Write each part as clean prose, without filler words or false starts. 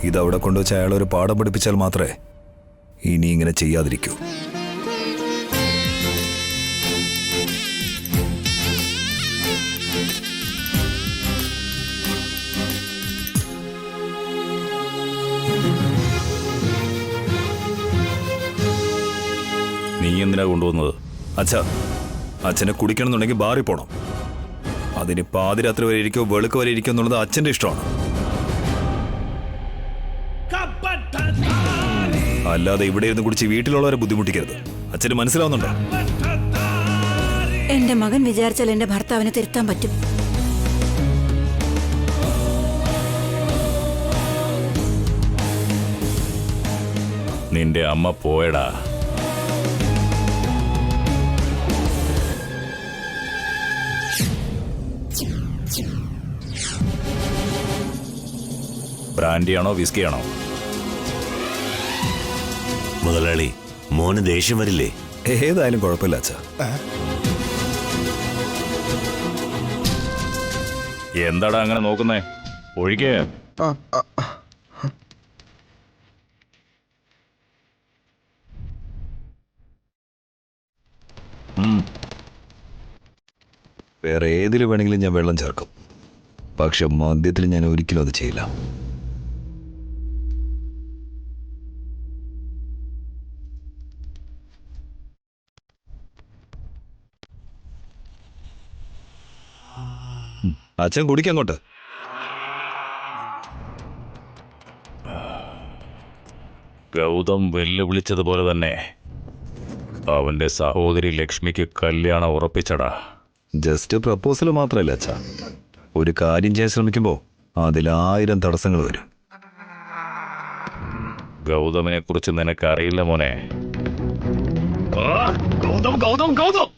ഇതവിടെ കൊണ്ടുവച്ച് അയാളൊരു പാഠം പഠിപ്പിച്ചാൽ മാത്രമേ ഇനി ഇങ്ങനെ ചെയ്യാതിരിക്കൂ. നീ എന്തിനാ കൊണ്ടുവന്നത്? അച്ഛാ, അച്ഛനെ കുടിക്കണമെന്നുണ്ടെങ്കിൽ ബാറിൽ പോകണം. അതിന് പാതിരാത്രി വരെ ഇരിക്കോ വെളുക്ക് വരെ ഇരിക്കോ എന്നുള്ളത് അച്ഛൻ്റെ ഇഷ്ടമാണ്. അല്ലാതെ ഇവിടെ ഇരുന്ന് കുടിച്ച് വീട്ടിലുള്ളവരെ ബുദ്ധിമുട്ടിക്കരുത്. അച്ഛന് മനസ്സിലാവുന്നുണ്ടോ? എന്റെ മകൻ വിചാരിച്ചാൽ എന്റെ ഭർത്താവിനെ തിരുത്താൻ പറ്റും. നിന്റെ അമ്മ പോയടാ. ബ്രാൻഡിയാണോ വിസ്കിയാണോ? മുതലാളി, മോന് ദേഷ്യം വരില്ലേ? ഏതായാലും കുഴപ്പമില്ല അച്ഛാ. എന്താടാ അങ്ങനെ നോക്കുന്നേ? ഒഴിക്കേ. വേറെ ഏതിൽ വേണമെങ്കിലും ഞാൻ വെള്ളം ചേർക്കും. പക്ഷെ മദ്യത്തിൽ ഞാൻ ഒരിക്കലും അത് ചെയ്യില്ല. അച്ഛൻ കുടിക്കങ്ങോട്ട്. ഗൗതം വെല്ലുവിളിച്ചതുപോലെ തന്നെ അവന്റെ സഹോദരി ലക്ഷ്മിക്ക് കല്യാണം ഉറപ്പിച്ചടാ. ജസ്റ്റ് പ്രപ്പോസൽ മാത്രമല്ല അച്ഛാ, ഒരു കാര്യം ചെയ്യാൻ ശ്രമിക്കുമ്പോൾ അതിൽ 1000 തടസ്സങ്ങൾ വരും. ഗൗതമിനെ കുറിച്ച് നിനക്കറിയില്ല മോനെ. ഗൗതം ഗൗതം ഗൗതം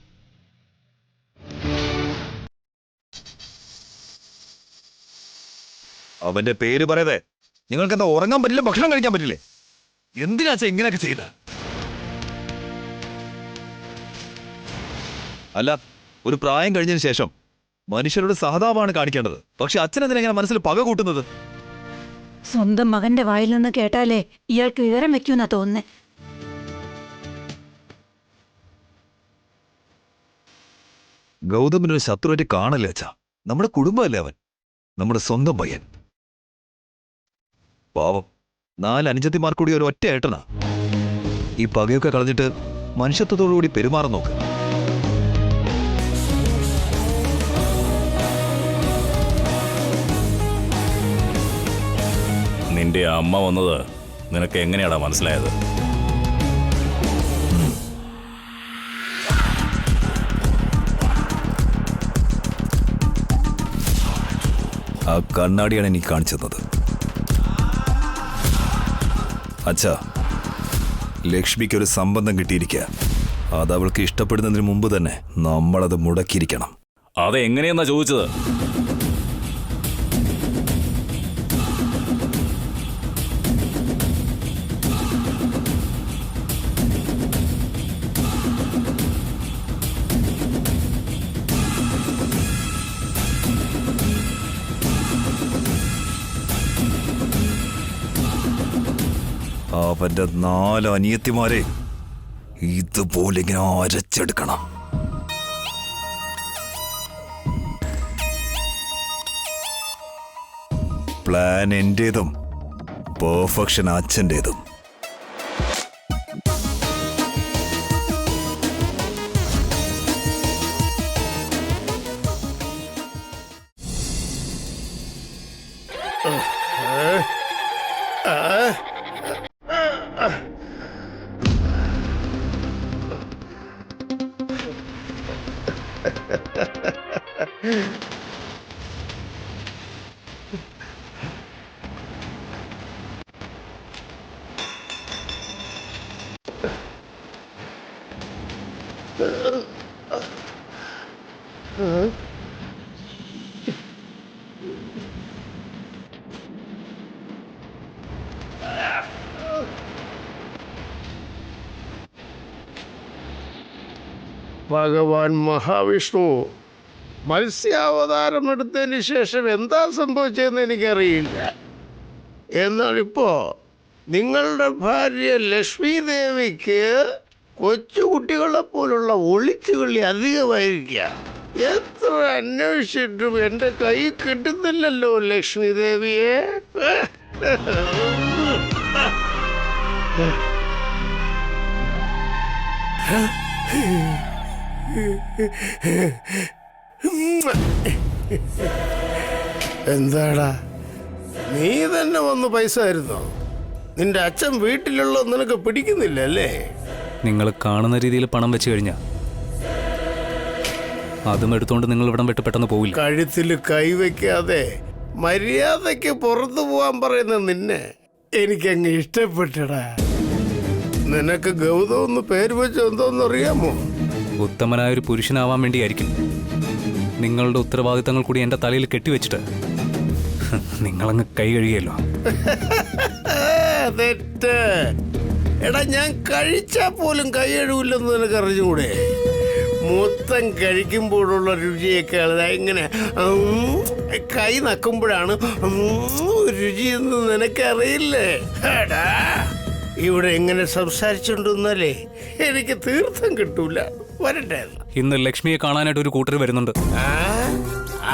അവന്റെ പേര് പറയാതെ നിങ്ങൾക്ക് എന്താ ഉറങ്ങാൻ പറ്റില്ല, ഭക്ഷണം കഴിക്കാൻ പറ്റില്ലേ? എന്തിനാ അച്ഛാ ഇങ്ങനെയൊക്കെ ചെയ്ത? അല്ല, ഒരു പ്രായം കഴിഞ്ഞതിന് ശേഷം മനുഷ്യരോട് സഹതാപമാണ് കാണിക്കേണ്ടത്. പക്ഷെ അച്ഛനെന്തിനാ മനസ്സിൽ പക കൂട്ടുന്നത്? സ്വന്തം മകന്റെ വായിൽ നിന്ന് കേട്ടാലേ ഇയാൾക്ക് വിവരം വെക്കൂന്നാ തോന്നുന്നേ. ഗൗതമിനൊരു ശത്രുവായിട്ട് കാണല്ലേ അച്ഛാ. നമ്മുടെ കുടുംബമല്ലേ അവൻ, നമ്മുടെ സ്വന്തം പയ്യൻ. പാവം, 4 അനുജത്തിമാർ കൂടി ഒരു ഒറ്റ ഏട്ടനാ. ഈ പകയൊക്കെ കളഞ്ഞിട്ട് മനുഷ്യത്വത്തോടുകൂടി പെരുമാറാൻ നോക്ക്. നിന്റെ അമ്മ വന്നത് നിനക്ക് എങ്ങനെയാടാ മനസ്സിലായത്? ആ കണ്ണാടിയാണ് എനിക്ക് കാണിച്ചു തന്നത്. അച്ഛാ, ലക്ഷ്മിക്കൊരു സംബന്ധം കിട്ടിയിരിക്കുക. അത് അവൾക്ക് ഇഷ്ടപ്പെടുന്നതിന് മുമ്പ് തന്നെ നമ്മളത് മുടക്കിയിരിക്കണം. അതെങ്ങനെയെന്നാ ചോദിച്ചത്? അവന്റെ 4 അനിയത്തിമാരെ ഇതുപോലെ ഇങ്ങനെ അരച്ചെടുക്കണം. പ്ലാൻ എന്റേതും പെർഫെക്ഷൻ അച്ഛൻ്റെതും. ഭഗവാൻ മഹാവിഷ്ണു മത്സ്യാവതാരം എടുത്തതിന് ശേഷം എന്താ സംഭവിച്ചതെന്ന് എനിക്കറിയില്ല. എന്നാലിപ്പോ നിങ്ങളുടെ ഭാര്യ ലക്ഷ്മി ദേവിക്ക് കൊച്ചുകുട്ടികളെ പോലുള്ള ഒളിച്ചുകളി അധികമായിരിക്കുക. എത്ര അന്വേഷിച്ചിട്ടും എൻ്റെ കൈ കിട്ടുന്നില്ലല്ലോ ലക്ഷ്മി ദേവിയെ. എന്താടാ, നീ തന്നെ വന്ന് പൈസ ആയിരുന്നോ? നിന്റെ അച്ഛൻ വീട്ടിലുള്ള നിനക്ക് പിടിക്കുന്നില്ല അല്ലേ? നിങ്ങൾ കാണുന്ന രീതിയിൽ പണം വെച്ച് കഴിഞ്ഞാൽ അതും എടുത്തുകൊണ്ട് നിങ്ങൾ ഇവിടം വിട്ട് പെട്ടെന്ന് പോവില്ല. കഴുത്തിൽ കൈവയ്ക്കാതെ മര്യാദയ്ക്ക് പുറത്തു പോവാൻ പറയുന്ന നിന്നെ എനിക്കങ്ങ് ഇഷ്ടപ്പെട്ടടാ. നിനക്ക് ഗൗതം ഒന്ന് പേര് വെച്ച് എന്തോന്ന് അറിയാമോ? ഉത്തമനായ ഒരു പുരുഷനാവാൻ വേണ്ടിയായിരിക്കും. നിങ്ങളുടെ ഉത്തരവാദിത്തങ്ങൾ കൂടി എൻ്റെ തലയിൽ കെട്ടിവെച്ചിട്ട് നിങ്ങളങ്ങ് കൈ കഴുകിയല്ലോ. തെറ്റ്. എടാ, ഞാൻ കഴിച്ചാ പോലും കൈ കഴുകില്ലെന്ന് നിനക്ക് അറിഞ്ഞുകൂടെ? മൊത്തം കഴിക്കുമ്പോഴുള്ള രുചിയേക്കാൾ എങ്ങനെ കൈ നക്കുമ്പോഴാണ് രുചിയെന്ന് നിനക്കറിയില്ലേ? എടാ, ഇവിടെ എങ്ങനെ സംസാരിച്ചുകൊണ്ടിരുന്നാലേ എനിക്ക് തീർത്ഥം കിട്ടൂല. വരട്ടെ. ഇന്ന് ലക്ഷ്മിയെ കാണാനായിട്ട് ഒരു കൂട്ടർ വരുന്നുണ്ട്.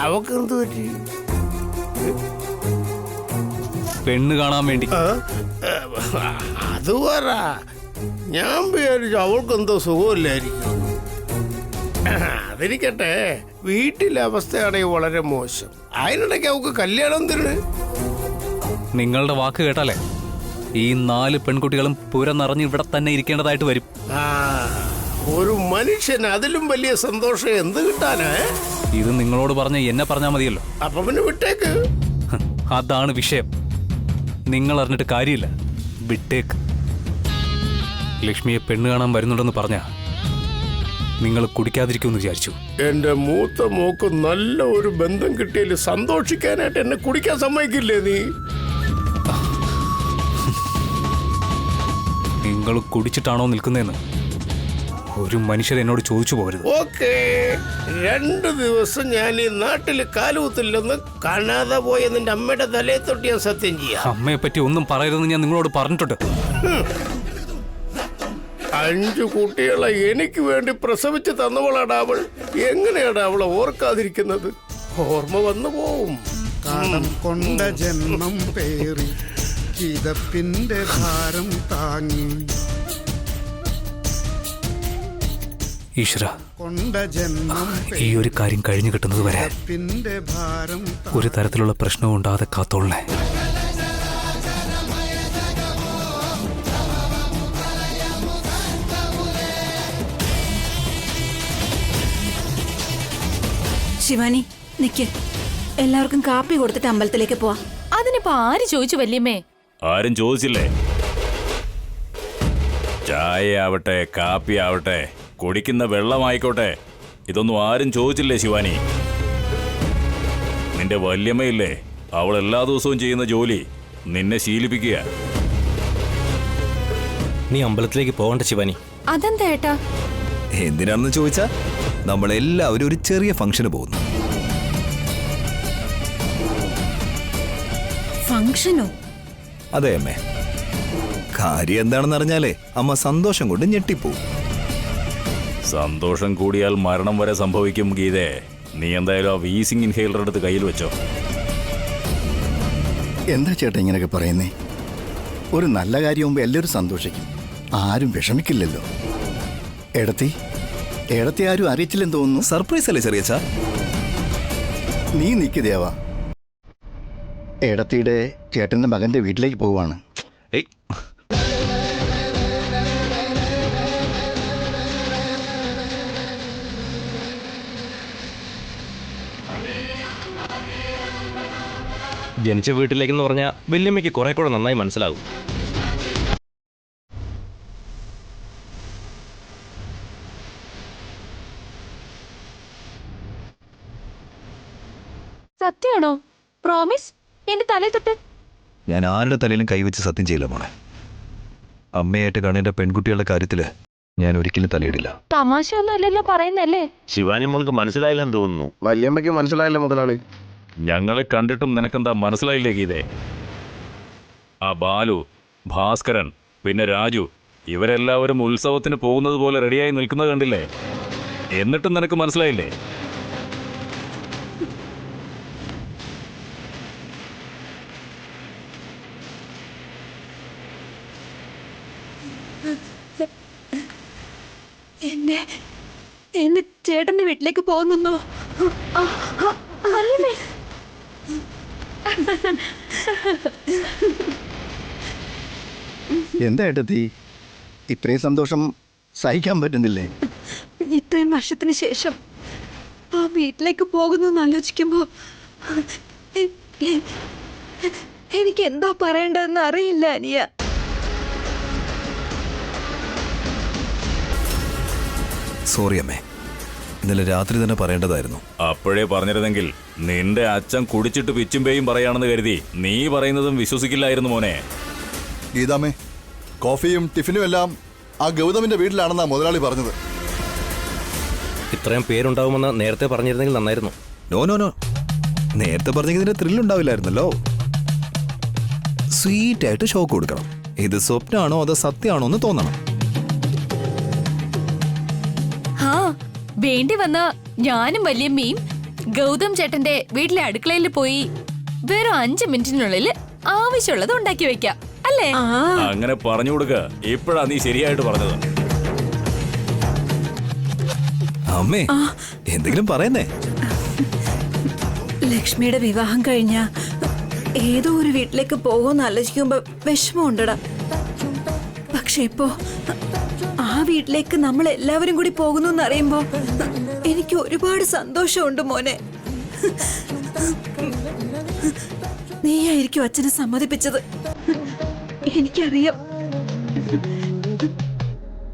അവക്കെന്ത് പറ്റി? പെണ്ണ് കാണാൻ വേണ്ടി. അത് പറ. ഞാൻ വിചാരിച്ചു അവൾക്കെന്തോ സുഖമില്ലായിരിക്കും. അതിരിക്കട്ടെ, വീട്ടിലെ അവസ്ഥയാണെങ്കിൽ വളരെ മോശം. അതിനിടയ്ക്ക് അവൾക്ക് കല്യാണം തരുന്നു. നിങ്ങളുടെ വാക്ക് കേട്ടാലേ ഈ 4 പെൺകുട്ടികളും പുര നിറഞ്ഞ് ഇവിടെ തന്നെ ഇരിക്കേണ്ടതായിട്ട് വരും. ഒരു മനുഷ്യൻ അതിലും വലിയ സന്തോഷം എന്ത് കിട്ടാനാ? ഇത് നിങ്ങളോട് പറഞ്ഞ എന്നെ പറഞ്ഞാൽ മതിയല്ലോ. അപ്പൊ പിന്നെ വിട്ടേക്ക്. അതാണ് വിഷയം. നിങ്ങൾ അറിഞ്ഞിട്ട് കാര്യമില്ല. വിട്ടേക്ക്. ലക്ഷ്മിയെ പെണ്ണ് കാണാൻ വരുന്നുണ്ടെന്ന് പറഞ്ഞ നിങ്ങൾ കുടിക്കാതിരിക്കുമെന്ന് വിചാരിച്ചു. എന്റെ മൂത്ത മോക്ക് നല്ല ഒരു ബന്ധം കിട്ടിയതിൽ സന്തോഷിക്കാനായിട്ട് എന്നെ കുടിക്കാൻ സമ്മതിക്കില്ലേ നീ? നിങ്ങൾ കുടിച്ചിട്ടാണോ നിൽക്കുന്നതെന്ന് ഒരു മനുഷ്യർ എന്നോട് ചോദിച്ചു പോകരുത്. ഓക്കേ, 2 ദിവസം ഞാൻ ഈ നാട്ടിൽ കാലുകുത്തില്ലെന്ന് കാണാതെ പോയ നിന്റെ അമ്മയുടെ തലയെ തൊട്ട് ഞാൻ സത്യം ചെയ്യാം. അമ്മയെ പറ്റി ഒന്നും പറയരുതെന്ന് ഞാൻ നിങ്ങളോട് പറഞ്ഞിട്ടുണ്ട്. 5 കുട്ടികളെ എനിക്ക് വേണ്ടി പ്രസവിച്ച് തന്നവളാണ് അവൾ. എങ്ങനെയാണ് അവളെ ഓർക്കാതിരിക്കുന്നത്? ഓർമ്മ വന്നു പോവും. കടം കൊണ്ട ജന്മം പേറി കിതപ്പിന്റെ ഭാരം താങ്ങി ഈശ്വര, കൊണ്ട ജന്മം ഈ ഒരു കാര്യം കഴിഞ്ഞു കിട്ടുന്നത് വരെ കിതപ്പിന്റെ ഭാരം ഒരു തരത്തിലുള്ള പ്രശ്നവും ഉണ്ടാകാതെ കാത്തോളണേ. ശിവാനി, നിക്ക്. എല്ലാവർക്കും കാപ്പി കൊടുത്തിട്ട് അമ്പലത്തിലേക്ക് പോവാ. അതിനിപ്പോ ആര് ചോദിച്ചു വല്യമ്മേ? ആരും ചോദിച്ചില്ലേ? ചായ ആവട്ടെ, കാപ്പി ആവട്ടെ, കുടിക്കുന്ന വെള്ളമായിക്കോട്ടെ, ഇതൊന്നും ആരും ചോദിച്ചില്ലേ ശിവാനി? നിന്റെ വല്യമ്മയില്ലേ, അവൾ എല്ലാ ദിവസവും ചെയ്യുന്ന ജോലി നിന്നെ ശീലിപ്പിക്കുക. നീ അമ്പലത്തിലേക്ക് പോകണ്ട ശിവാനി. അതെന്താ ഏട്ടാ? എന്തിനാണെന്ന് ചോദിച്ചാ നമ്മളെല്ലാവരും ഒരു ചെറിയ ഫംഗ്ഷന് പോകുന്നു. ഫംഗ്ഷനോ? അതെ അമ്മേ. കാര്യം എന്താണെന്ന് അറിഞ്ഞാലേ അമ്മ സന്തോഷം കൊണ്ട് ഞെട്ടിപ്പോവും. സന്തോഷം കൂടിയാൽ മരണം വരെ സംഭവിക്കും ഗീതേ. നീ എന്തായാലും ആ വീസിംഗ് ഇൻഹേലർ എടുത്ത് കയ്യിൽ വെച്ചോ. എന്താ ചേട്ടാ ഇങ്ങനെയൊക്കെ പറയുന്നേ? ഒരു നല്ല കാര്യമാകുമ്പോൾ എല്ലാവരും സന്തോഷിക്കും, ആരും വിഷമിക്കില്ലല്ലോ. ഏടത്തി ആരും അറിയിച്ചില്ലെന്ന് തോന്നുന്നു. സർപ്രൈസ് അല്ലേ ചെറിയച്ചാ? നീ നിക്ക് ദേവാ. ഏടത്തിയുടെ ചേട്ടൻ്റെ മകൻ്റെ വീട്ടിലേക്ക് പോവാണ്. ജനിച്ച വീട്ടിലേക്കെന്ന് പറഞ്ഞാൽ വല്യമ്മയ്ക്ക് കുറെ കൂടെ നന്നായി മനസ്സിലാകും. സത്യമാണോ? പ്രോമിസ്? എന്റെ തലയിൽ തൊട്ട്? ഞാൻ ആരുടെ തലയിലും കൈവച്ച് സത്യം ചെയ്യില്ല മോളെ. അമ്മയായിട്ട് കാണേണ്ട പെൺകുട്ടികളുടെ കാര്യത്തില് ഞാൻ ഒരിക്കലും തലയിടില്ല. തമാശ ഒന്നും അല്ലല്ലോ പറയുന്നല്ലേ? ശിവാനി മോൾക്ക് മനസ്സിലായില്ലെന്ന് തോന്നുന്നു. വല്യമ്മയ്ക്ക് മനസ്സിലായില്ല മുതലാളി. ഞങ്ങളെ കണ്ടിട്ടും നിനക്കെന്താ മനസ്സിലായില്ലേ ഗീതേ? ആ ബാലു, ഭാസ്കരൻ, പിന്നെ രാജു, ഇവരെല്ലാവരും ഉത്സവത്തിന് പോകുന്നത് പോലെ റെഡിയായി നിൽക്കുന്നത് കണ്ടില്ലേ? എന്നിട്ടും നിനക്ക് മനസ്സിലായില്ലേ? എന്നെ ചേട്ടന്റെ വീട്ടിലേക്ക് പോകുന്നോ? എന്താ ഏട്ടത്തി ഇത്രയും സന്തോഷം സഹിക്കാൻ പറ്റുന്നില്ലേ? ഇത്രയും വർഷത്തിന് ശേഷം ആ വീട്ടിലേക്ക് പോകുന്നു എന്ന് ആലോചിക്കുമ്പോ എനിക്ക് എന്താ പറയേണ്ടതെന്ന് അറിയില്ല അനിയ. സോറി അമ്മേ, ഇന്നലെ രാത്രി തന്നെ പറയേണ്ടതായിരുന്നു. അപ്പോഴേ പറഞ്ഞിരുന്നെങ്കിൽ നിന്റെ അച്ഛൻ കുടിച്ചിട്ട് പിച്ചുമ്പേയും പറയാണെന്ന് കരുതി നീ പറയുന്നതും വിശ്വസിക്കില്ലായിരുന്നു മോനെ. ഗീതാമ്മേ, കോഫിയും ടിഫിനും എല്ലാം ആ ഗൗതമിന്റെ വീട്ടിലാണെന്നാ മുതലാളി പറഞ്ഞത്. ഇത്രയും പേരുണ്ടാവുമെന്ന് നേരത്തെ പറഞ്ഞിരുന്നെങ്കിൽ നന്നായിരുന്നു. നോ നോ നോ, നേരത്തെ പറഞ്ഞെങ്കിൽ ഇതിന്റെ ത്രില്ലുണ്ടാവില്ലായിരുന്നല്ലോ. സ്വീറ്റായിട്ട് ഷോക്ക് കൊടുക്കണം. ഇത് സ്വപ്നമാണോ അതോ സത്യമാണോ എന്ന് തോന്നണം. ആ വേണ്ടി വന്ന ഞാനും വല്യമ്മയും ഗൗതം ചേട്ടന്റെ വീട്ടിലെ അടുക്കളയിൽ പോയി വെറും 5 മിനിറ്റിനുള്ളിൽ ആവശ്യമുള്ളത് ഉണ്ടാക്കി വെക്കാം അല്ലേ? അങ്ങനെ പറഞ്ഞു കൊടുക്ക. ഇപ്പോഴാ നീ ശരിയായിട്ട് പറഞ്ഞത്. അമ്മേ, എന്തെങ്കിലും പറയുന്നേ. ലക്ഷ്മിയുടെ വിവാഹം കഴിഞ്ഞ ഏതോ ഒരു വീട്ടിലേക്ക് പോകുമെന്ന് ആലോചിക്കുമ്പോ വിഷമമുണ്ടടാ. പക്ഷെ ഇപ്പോ ആ വീട്ടിലേക്ക് നമ്മൾ എല്ലാവരും കൂടി പോകുന്നു എന്നറിയുമ്പോ എനിക്ക് ഒരുപാട് സന്തോഷമുണ്ട് മോനെ. നീയായിരിക്കും അച്ഛനെ സമ്മതിപ്പിച്ചത്. എനിക്കറിയാം,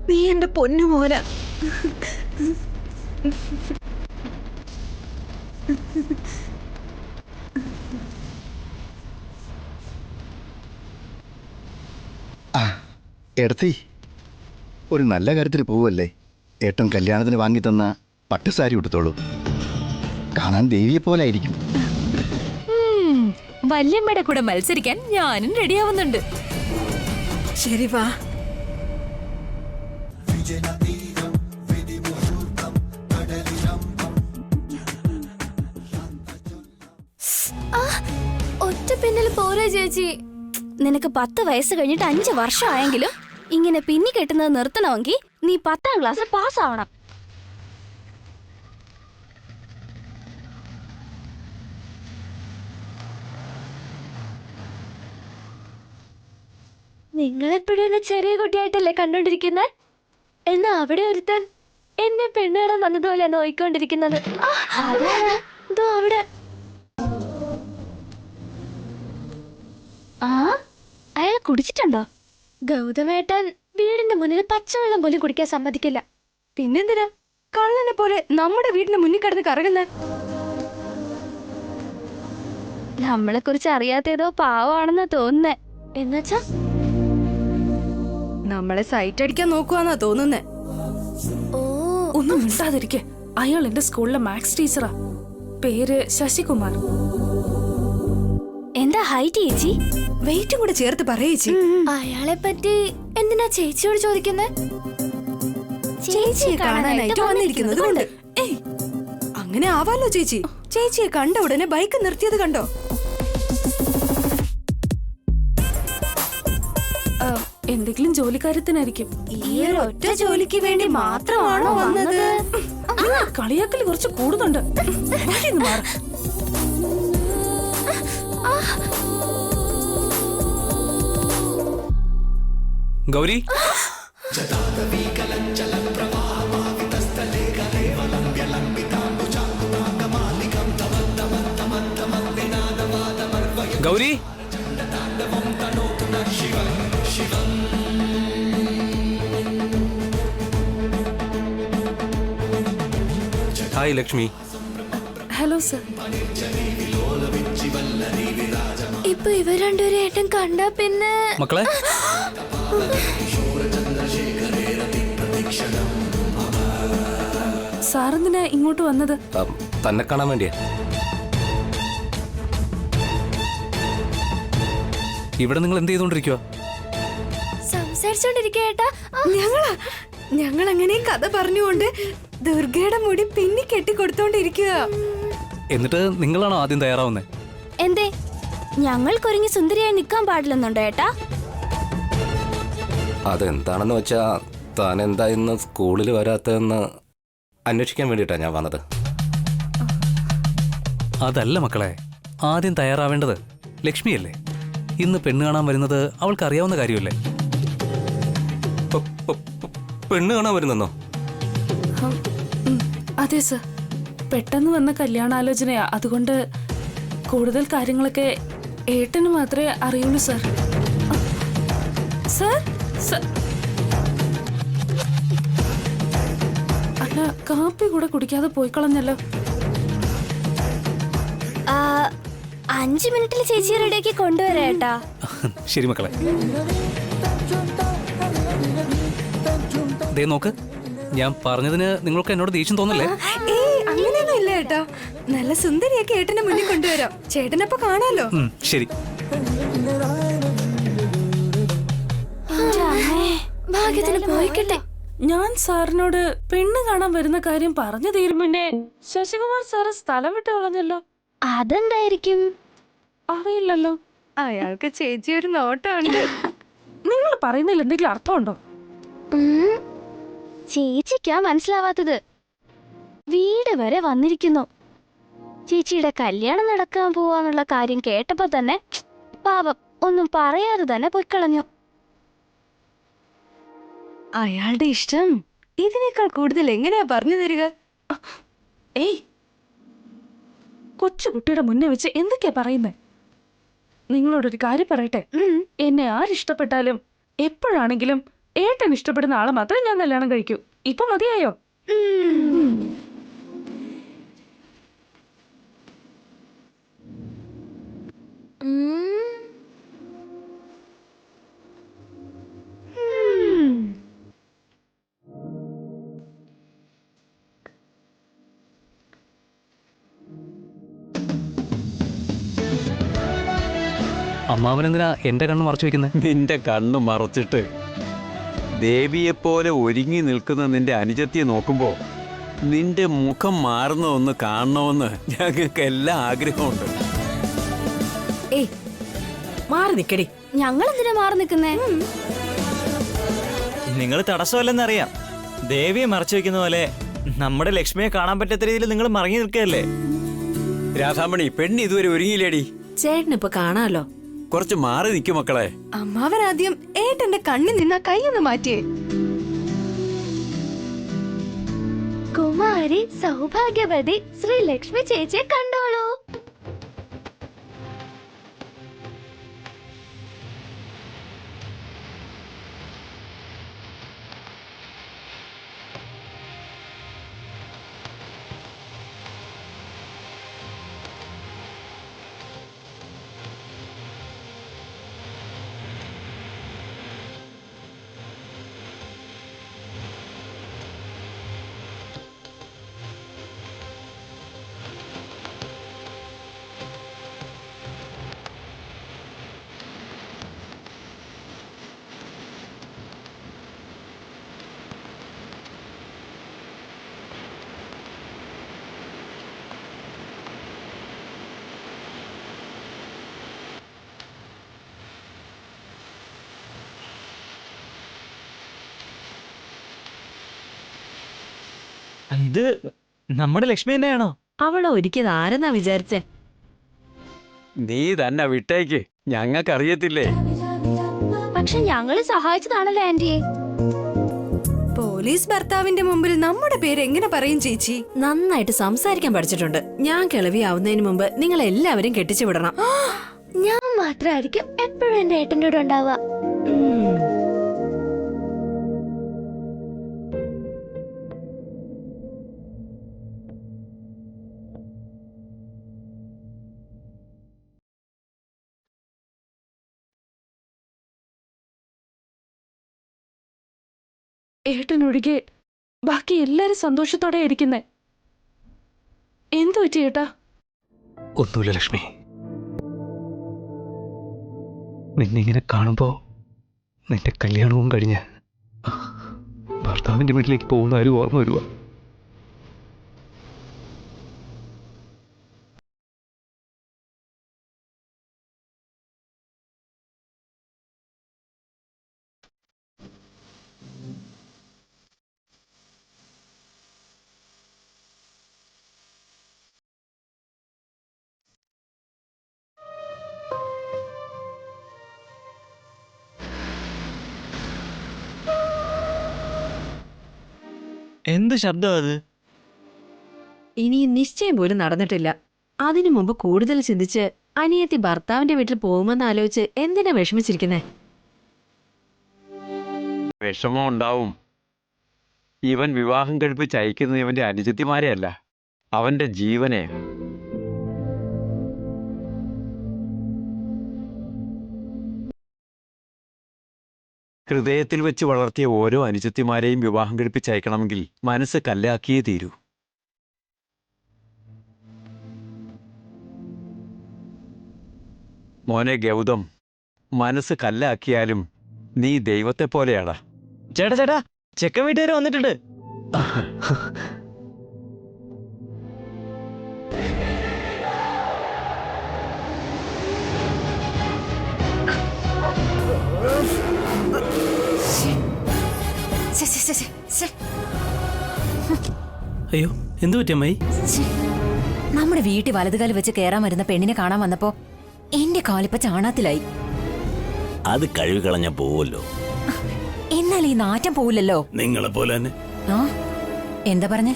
നീ എന്റെ പൊന്നു മോന. ഏടത്തി ഒരു നല്ല കാര്യത്തിന് പോവല്ലേ? ഏട്ടൻ കല്യാണത്തിന് വാങ്ങിത്തന്ന പട്ടുസാരി ഉടുത്തോളൂ. കാണാൻ ദേവിയെ പോലെ ആയിരിക്കും. വല്യമ്മയുടെ കൂടെ മത്സരിക്കാൻ ഞാനും റെഡിയാവുന്നുണ്ട്. ശരി വാ. ഒറ്റ പിന്നിൽ പോരെ ചേച്ചി. നിനക്ക് 10 വയസ്സ് കഴിഞ്ഞിട്ട് 5 വർഷം ആയെങ്കിലും ഇങ്ങനെ പിന്നി കെട്ടുന്നത് നിർത്തണമെങ്കിൽ നീ 10ാം ക്ലാസ് പാസ്സാവണം. നിങ്ങളെപ്പോഴും എന്നെ ചെറിയ കുട്ടിയായിട്ടല്ലേ കണ്ടോണ്ടിരിക്കുന്നത്? എന്നാ അവിടെ ഒരുത്തൻ എന്നെ പെണ്ണുകാണാൻ വന്നതുപോലെ നോയിക്കൊണ്ടിരിക്കുന്നത്. അവിടെ അയാൾ കുടിച്ചിട്ടുണ്ടോ? ഗൗതമേട്ടൻ വീടിന്റെ മുന്നിൽ പച്ചവെള്ളം പോലും കുടിക്കാൻ സമ്മതിക്കില്ല. പിന്നെന്തിനാ കള്ളനെ പോലെ നമ്മുടെ വീടിന് മുന്നിൽ കിടന്ന് കറങ്ങുന്ന? നമ്മളെ കുറിച്ച് അറിയാത്തേതോ പാവമാണെന്നാ തോന്നുന്നേ. എന്നുവെച്ചാ നമ്മളെ സൈറ്റ് അടിക്കാൻ നോക്കുവാന്നാ തോന്നുന്നേ. ഒന്നും മിണ്ടാതിരിക്കെ. അയാൾ എന്റെ സ്കൂളിലെ മാത്സ് ടീച്ചറാ. പേര് ശശികുമാർ. എന്താ ഹൈറ്റ് ചേച്ചി? വെയിറ്റും കൂടെ ചേർത്ത് പറയേച്ചി. അയാളെ പറ്റി എന്തിനാ ചേച്ചിയോട് ചോദിക്കുന്നേ? ചേച്ചിയെ കാണാനായിട്ട് വന്നിരിക്കുന്നത് കൊണ്ട്. ഏയ്, അങ്ങനെ ആവാലോ ചേച്ചി. ചേച്ചിയെ കണ്ട ഉടനെ ബൈക്ക് നിർത്തിയത് കണ്ടോ? എന്തെങ്കിലും ജോലിക്കാര്യത്തിനായിരിക്കും. ഈ ഒറ്റ ജോലിക്ക് വേണ്ടി മാത്രമാണോ വന്നത്? കളിയാക്കൽ കുറച്ച് കൂടുന്നുണ്ട്. Gauri, Gauri, hi Lakshmi. Hello sir. ഇപ്പൊ ഇവർ രണ്ടുപേരും ഏട്ടൻ കണ്ടാ പിന്നെ മക്കളെ, സാറെന്തിനാ ഇങ്ങോട്ട് വന്നത്? തന്നെ കാണാൻ വേണ്ടിയാ. ഇവിടെ നിങ്ങൾ എന്ത് ചെയ്തുകൊണ്ടിരിക്കുക? സംസാരിച്ചോണ്ടിരിക്കേട്ടാ. ഞങ്ങൾ അങ്ങനെ കഥ പറഞ്ഞുകൊണ്ട് ദുർഗയുടെ മുടി പിന്നി കെട്ടി കൊടുത്തോണ്ടിരിക്കുക. എന്നിട്ട് നിങ്ങളാണോ ആദ്യം തയ്യാറാവുന്നത്? എന്തേ ഞങ്ങൾക്കൊരുങ്ങി സുന്ദരിയായി നിൽക്കാൻ പാടില്ലെന്നുണ്ടോ ഏട്ടാ? അതെന്താണെന്ന് വെച്ചാ താൻ എന്താ ഇന്ന് സ്കൂളിൽ വരാത്തതെന്ന് അന്വേഷിക്കാൻ വേണ്ടിയിട്ടാണ് ഞാൻ വന്നത്. അതല്ല മക്കളെ, ആദ്യം തയ്യാറാവേണ്ടത് ലക്ഷ്മിയല്ലേ. ഇന്ന് പെണ്ണ് കാണാൻ വരുന്നത് അവൾക്ക് അറിയാവുന്ന കാര്യമല്ലേ? പെണ്ണ് കാണാൻ വരുന്നെന്നോ? അതെ സർ, പെട്ടെന്ന് വന്ന കല്യാണാലോചനയാ. അതുകൊണ്ട് കൂടുതൽ കാര്യങ്ങളൊക്കെ ഏട്ടന് മാത്രമേ അറിയുള്ളൂ സർ. സർ അല്ല, കാപ്പി കൂടെ കുടിക്കാതെ പോയി കളഞ്ഞല്ലോ. 5 മിനിറ്റിൽ ചേച്ചി റെഡിയാക്കി കൊണ്ടുവരാം ഏട്ടാ. ശരി മക്കളെ. ദേ നോക്ക്, ഞാൻ പറഞ്ഞതിന് നിങ്ങൾക്ക് എന്നോട് ദേഷ്യം തോന്നല്ലേ? അങ്ങനെയൊന്നും ഇല്ല ഏട്ടാ. നല്ല സുന്ദരിയൊക്കെ ഏട്ടന്റെ മുന്നിൽ കൊണ്ടുവരാം. ചേട്ടനപ്പൊ കാണാലോ. ശരി. ഭാഗ്യത്തിന് പോയിക്കട്ടെ. ഞാൻ സാറിനോട് പെണ്ണ് കാണാൻ വരുന്ന കാര്യം പറഞ്ഞു തീരുമുന്നേ ശശികുമാർ സാറ് സ്ഥലം വിട്ട് കളഞ്ഞല്ലോ. അതെന്തായിരിക്കും? അറിയില്ലല്ലോ. അയാൾക്ക് ചേച്ചി ഒരു നോട്ടമുണ്ട്. നിങ്ങൾ പറയുന്നതിൽ എന്തെങ്കിലും അർത്ഥമുണ്ടോ? ചേച്ചിക്കാ മനസ്സിലാവാത്തത്. വീട് വരെ വന്നിരിക്കുന്നു. ചേച്ചിയുടെ കല്യാണം നടക്കാൻ പോവാന്നുള്ള കാര്യം കേട്ടപ്പോ തന്നെ പാപം ഒന്നും പറയാതെ തന്നെ പൊയ്ക്കളഞ്ഞു. അയാളുടെ ഇഷ്ടം ഇതിനേക്കാൾ കൂടുതൽ എങ്ങനെയാ പറഞ്ഞു തരിക? ഏയ്, കൊച്ചുകുട്ടിയുടെ മുന്നേ വെച്ച് എന്തൊക്കെയാ പറയുന്നേ? നിങ്ങളോടൊരു കാര്യം പറയട്ടെ. എന്നെ ആരിഷ്ടപ്പെട്ടാലും എപ്പോഴാണെങ്കിലും ഏട്ടൻ ഇഷ്ടപ്പെടുന്ന ആളെ മാത്രമേ ഞാൻ കല്യാണം കഴിക്കൂ. ഇപ്പൊ മതിയായോ? അമ്മാവനെന്തിനാ എന്റെ കണ്ണ് മറച്ചു വെക്കുന്നത്? നിന്റെ കണ്ണ് മറച്ചിട്ട് ദേവിയെപ്പോലെ ഒരുങ്ങി നിൽക്കുന്ന നിന്റെ അനുജത്തിയെ നോക്കുമ്പോൾ നിന്റെ മുഖം മാറുന്ന ഒന്ന് കാണണമെന്ന് ഞങ്ങൾക്ക് എല്ലാ ആഗ്രഹമുണ്ട്. ഏയ്, മാറി നിക്കടി. ഞങ്ങൾ എന്തിനാ മാറി നിൽക്കുന്നേ? നിങ്ങൾ തടസ്സമല്ലെന്നറിയാം. ദേവിയെ മറച്ചു വെക്കുന്ന പോലെ നമ്മുടെ ലക്ഷ്മിയെ കാണാൻ പറ്റാത്ത രീതിയിൽ നിങ്ങൾ മറങ്ങി നിൽക്കുകയല്ലേ. രാധാമണി, പെണ്ണ് ഇതുവരെ ഒരുങ്ങിയില്ലേടി? ചേട്ടനിപ്പൊ കാണാലോ. കുറച്ച് മാറി നിൽക്കും മക്കളെ. അമ്മാവനാദ്യം ഏട്ടന്റെ കണ്ണിൽ നിന്ന് കൈ ഒന്ന് മാറ്റിയേ. കുമാരി സൗഭാഗ്യവതി ശ്രീ ലക്ഷ്മി ചേച്ചിയെ കണ്ടോളൂ. ഇത് നമ്മുടെ ലക്ഷ്മി തന്നെയാണോ? അവളെ ഒരിക്കലും ആരെന്നാ വിചാരിച്ചേ? നീ തന്നെ വിട്ടേക്ക്, ഞങ്ങൾക്കറിയത്തില്ലേ. പക്ഷെ ഞങ്ങള് സഹായിച്ചതാണല്ലോ ആന്റിയെ. പോലീസ് ഭർത്താവിന്റെ മുമ്പിൽ നമ്മുടെ പേര് എങ്ങനെ പറയും ചേച്ചി? നന്നായിട്ട് സംസാരിക്കാൻ പഠിച്ചിട്ടുണ്ട്. ഞാൻ കിളവിയാവുന്നതിന് മുമ്പ് നിങ്ങൾ എല്ലാവരും കെട്ടിച്ചു വിടണം. ഞാൻ മാത്രമായിരിക്കും എപ്പോഴും എന്റെ ഏട്ടൻ്റെ കൂടെ ഉണ്ടാവുക. ഏട്ടനൊഴികെ ബാക്കി എല്ലാരും സന്തോഷത്തോടെ ഇരിക്കുന്നേ. എന്തു പറ്റി ഏട്ടാ? ഒന്നുമില്ല ലക്ഷ്മി. നിന്നെ ഇങ്ങനെ കാണുമ്പോൾ നിന്റെ കല്യാണവും കഴിഞ്ഞ് ഭർത്താവിൻ്റെ വീട്ടിലേക്ക് പോകുന്ന ഒരു ഓർമ്മ വരുക. എന്ത് ശബ്ദം അത്? ഇനി നിശ്ചയം പോലും നടന്നിട്ടില്ല. അതിനു മുമ്പ് കൂടുതൽ ചിന്തിച്ച് അനിയത്തി ഭർത്താവിന്റെ വീട്ടിൽ പോകുമെന്ന് ആലോചിച്ച് എന്തിനാ വിഷമിച്ചിരിക്കുന്നേ? വിഷമം ഉണ്ടാവും. ഇവൻ വിവാഹം കഴിപ്പിച്ച് അയക്കുന്നത് ഇവന്റെ അനുജത്തിമാരെയല്ല, അവന്റെ ജീവനെ. ഹൃദയത്തിൽ വെച്ച് വളർത്തിയ ഓരോ അനുജത്തിമാരെയും വിവാഹം കഴിപ്പിച്ചയക്കണമെങ്കിൽ മനസ്സ് കല്ലാക്കിയേ തീരൂ. മോനെ ഗൗതം, മനസ്സ് കല്ലാക്കിയാലും നീ ദൈവത്തെ പോലെയാടാ. ചേട്ടാ ചേട്ടാ, ചെക്കൻ വീട്ടുകാർ വന്നിട്ടുണ്ട്. അയ്യോ, എന്തു പറ്റി അമ്മായി? നമ്മുടെ വീട്ടിൽ വലതുകാലം വെച്ച് കയറാൻ വരുന്ന പെണ്ണിനെ കാണാൻ വന്നപ്പോ എന്റെ കാലിപ്പ ചാണാത്തിലായി. അത് കഴുകി കളഞ്ഞ പോവല്ലോ. എന്നാൽ ഈ നാറ്റം പോവില്ലല്ലോ. നിങ്ങളെ പോലെ തന്നെ. എന്താ പറഞ്ഞേ?